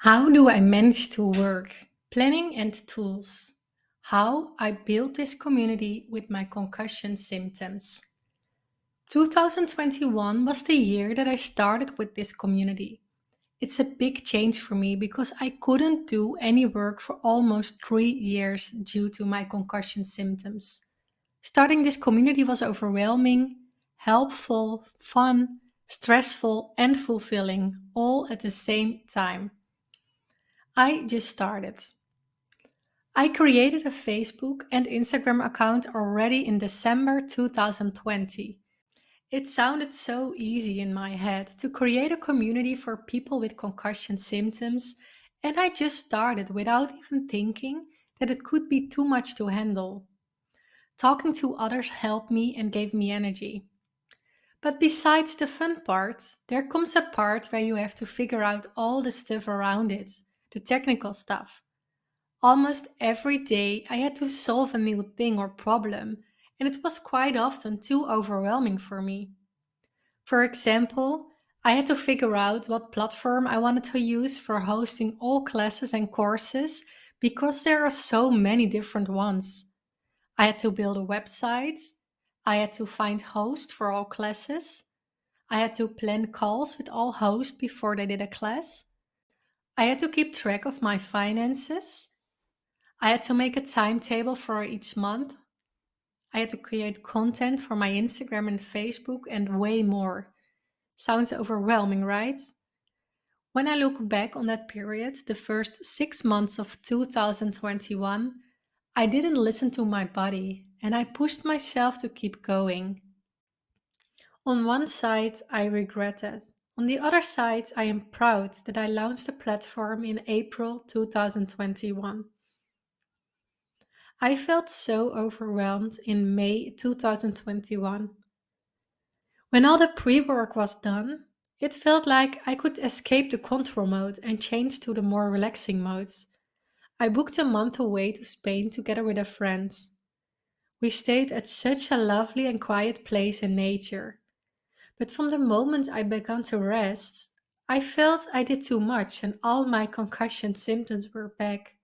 How do I manage to work? Planning and tools. How I built this community with my concussion symptoms. 2021 was the year that I started with this community. It's a big change for me because I couldn't do any work for almost 3 years due to my concussion symptoms. Starting this community was overwhelming, helpful, fun, stressful, and fulfilling all at the same time. I just started. I created a Facebook and Instagram account already in December 2020. It sounded so easy in my head to create a community for people with concussion symptoms, and I just started without even thinking that it could be too much to handle. Talking to others helped me and gave me energy. But besides the fun part, there comes a part where you have to figure out all the stuff around it, the technical stuff. Almost every day, I had to solve a new thing or problem, and it was quite often too overwhelming for me. For example, I had to figure out what platform I wanted to use for hosting all classes and courses because there are so many different ones. I had to build a website, I had to find hosts for all classes, I had to plan calls with all hosts before they did a class, I had to keep track of my finances. I had to make a timetable for each month. I had to create content for my Instagram and Facebook and way more. Sounds overwhelming, right? When I look back on that period, the first 6 months of 2021, I didn't listen to my body and I pushed myself to keep going. On one side, I regret it. On the other side, I am proud that I launched the platform in April 2021. I felt so overwhelmed in May 2021. When all the pre work was done, it felt like I could escape the control mode and change to the more relaxing modes. I booked a month away to Spain together with a friend. We stayed at such a lovely and quiet place in nature. But from the moment I began to rest, I felt I did too much and all my concussion symptoms were back.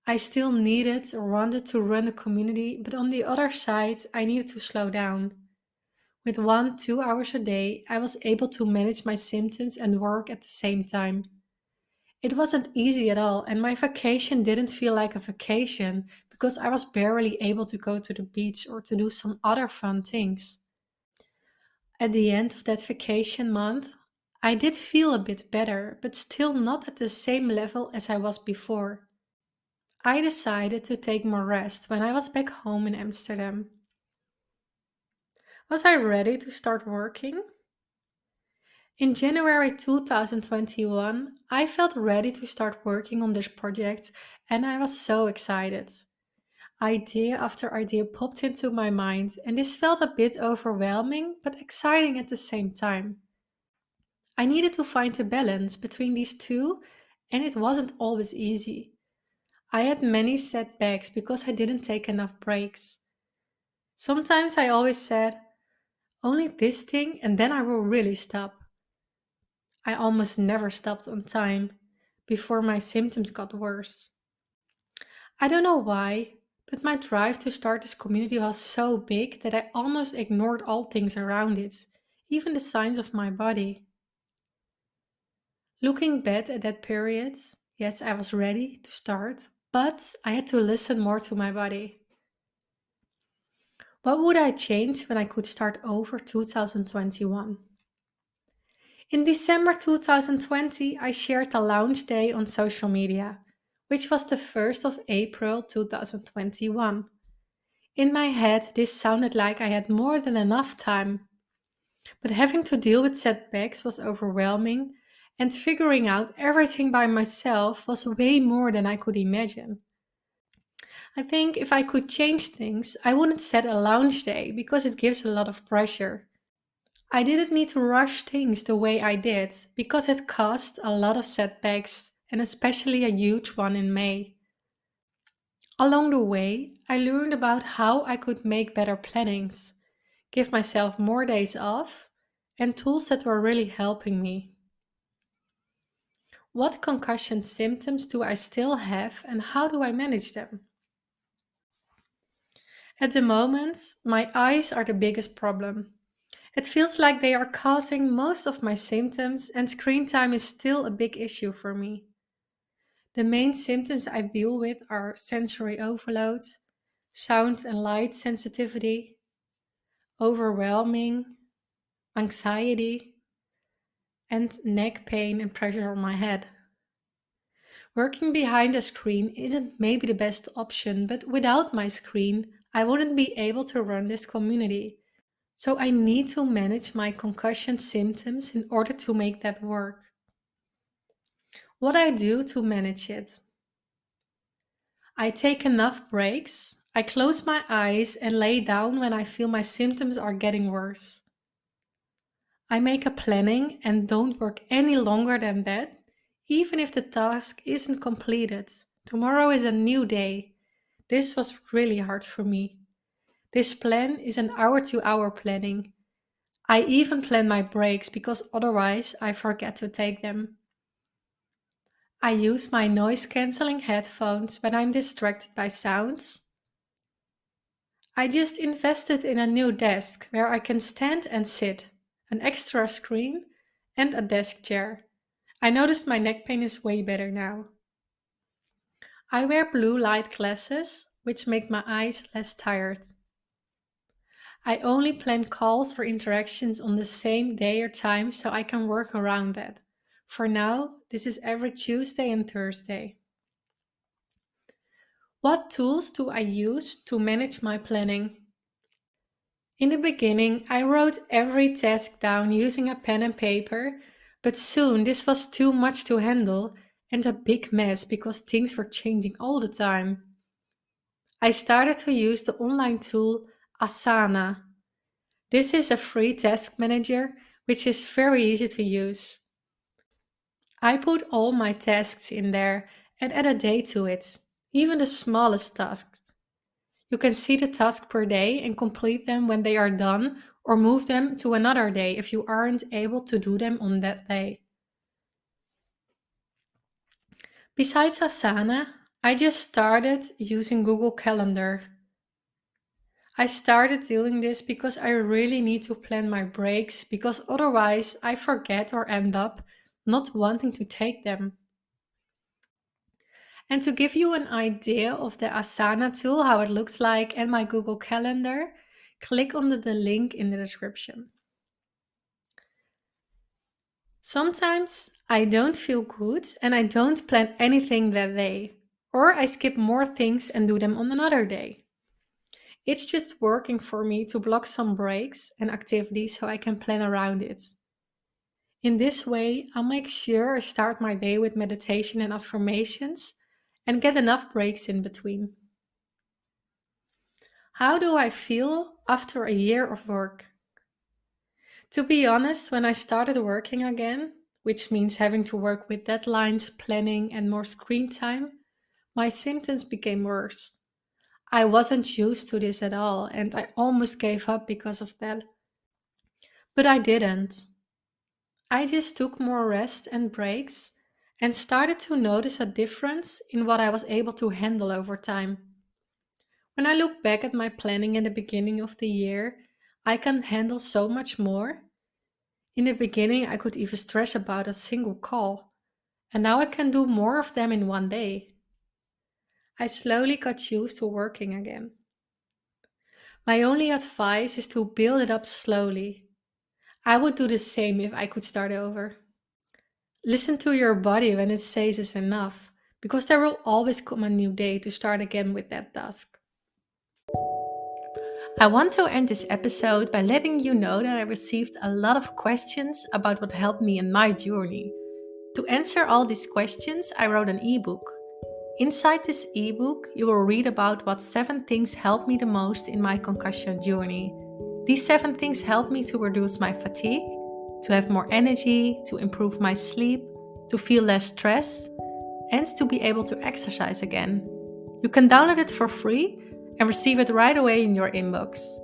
I still needed or wanted to run the community, but on the other side, I needed to slow down. With 1, 2 hours a day, I was able to manage my symptoms and work at the same time. It wasn't easy at all, and my vacation didn't feel like a vacation because I was barely able to go to the beach or to do some other fun things. At the end of that vacation month, I did feel a bit better, but still not at the same level as I was before. I decided to take more rest when I was back home in Amsterdam. Was I ready to start working? In January 2021, I felt ready to start working on this project and I was so excited. Idea after idea popped into my mind, and this felt a bit overwhelming but exciting at the same time. I needed to find a balance between these two, and it wasn't always easy. I had many setbacks because I didn't take enough breaks. Sometimes I always said, only this thing and then I will really stop. I almost never stopped on time before my symptoms got worse. I don't know why, but my drive to start this community was so big that I almost ignored all things around it, even the signs of my body. Looking back at that period, yes, I was ready to start, but I had to listen more to my body. What would I change when I could start over 2021? In December 2020, I shared the launch day on social media, which was the 1st of April 2021. In my head, this sounded like I had more than enough time, but having to deal with setbacks was overwhelming, and figuring out everything by myself was way more than I could imagine. I think if I could change things, I wouldn't set a launch day because it gives a lot of pressure. I didn't need to rush things the way I did because it caused a lot of setbacks and especially a huge one in May. Along the way, I learned about how I could make better plannings, give myself more days off, and tools that were really helping me. What concussion symptoms do I still have and how do I manage them? At the moment, my eyes are the biggest problem. It feels like they are causing most of my symptoms, and screen time is still a big issue for me. The main symptoms I deal with are sensory overload, sound and light sensitivity, overwhelming, anxiety, and neck pain and pressure on my head. Working behind a screen isn't maybe the best option, but without my screen, I wouldn't be able to run this community. So I need to manage my concussion symptoms in order to make that work. What I do to manage it? I take enough breaks, I close my eyes and lay down when I feel my symptoms are getting worse. I make a planning and don't work any longer than that, even if the task isn't completed. Tomorrow is a new day. This was really hard for me. This plan is an hour-to-hour planning. I even plan my breaks because otherwise I forget to take them. I use my noise cancelling headphones when I'm distracted by sounds. I just invested in a new desk where I can stand and sit, an extra screen, and a desk chair. I noticed my neck pain is way better now. I wear blue light glasses, which make my eyes less tired. I only plan calls or interactions on the same day or time so I can work around that. For now, this is every Tuesday and Thursday. What tools do I use to manage my planning? In the beginning, I wrote every task down using a pen and paper, but soon this was too much to handle and a big mess because things were changing all the time. I started to use the online tool Asana. This is a free task manager which is very easy to use. I put all my tasks in there and add a date to it, even the smallest tasks. You can see the task per day and complete them when they are done or move them to another day if you aren't able to do them on that day. Besides Asana, I just started using Google Calendar. I started doing this because I really need to plan my breaks because otherwise I forget or end up not wanting to take them. And to give you an idea of the Asana tool, how it looks like, and my Google Calendar, click on the link in the description. Sometimes I don't feel good and I don't plan anything that day, or I skip more things and do them on another day. It's just working for me to block some breaks and activities so I can plan around it. In this way, I'll make sure I start my day with meditation and affirmations and get enough breaks in between. How do I feel after a year of work? To be honest, when I started working again, which means having to work with deadlines, planning, and more screen time, my symptoms became worse. I wasn't used to this at all, and I almost gave up because of that. But I didn't. I just took more rest and breaks and started to notice a difference in what I was able to handle over time. When I look back at my planning in the beginning of the year, I can handle so much more. In the beginning, I could even stress about a single call, and now I can do more of them in one day. I slowly got used to working again. My only advice is to build it up slowly. I would do the same if I could start over. Listen to your body when it says it's enough, because there will always come a new day to start again with that task. I want to end this episode by letting you know that I received a lot of questions about what helped me in my journey. To answer all these questions, I wrote an ebook. Inside this ebook, you will read about what 7 things helped me the most in my concussion journey. These 7 things helped me to reduce my fatigue, to have more energy, to improve my sleep, to feel less stressed, and to be able to exercise again. You can download it for free and receive it right away in your inbox.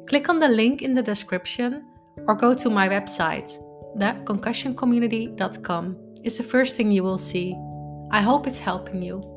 Click on the link in the description or go to my website, theconcussioncommunity.com. is the first thing you will see. I hope it's helping you.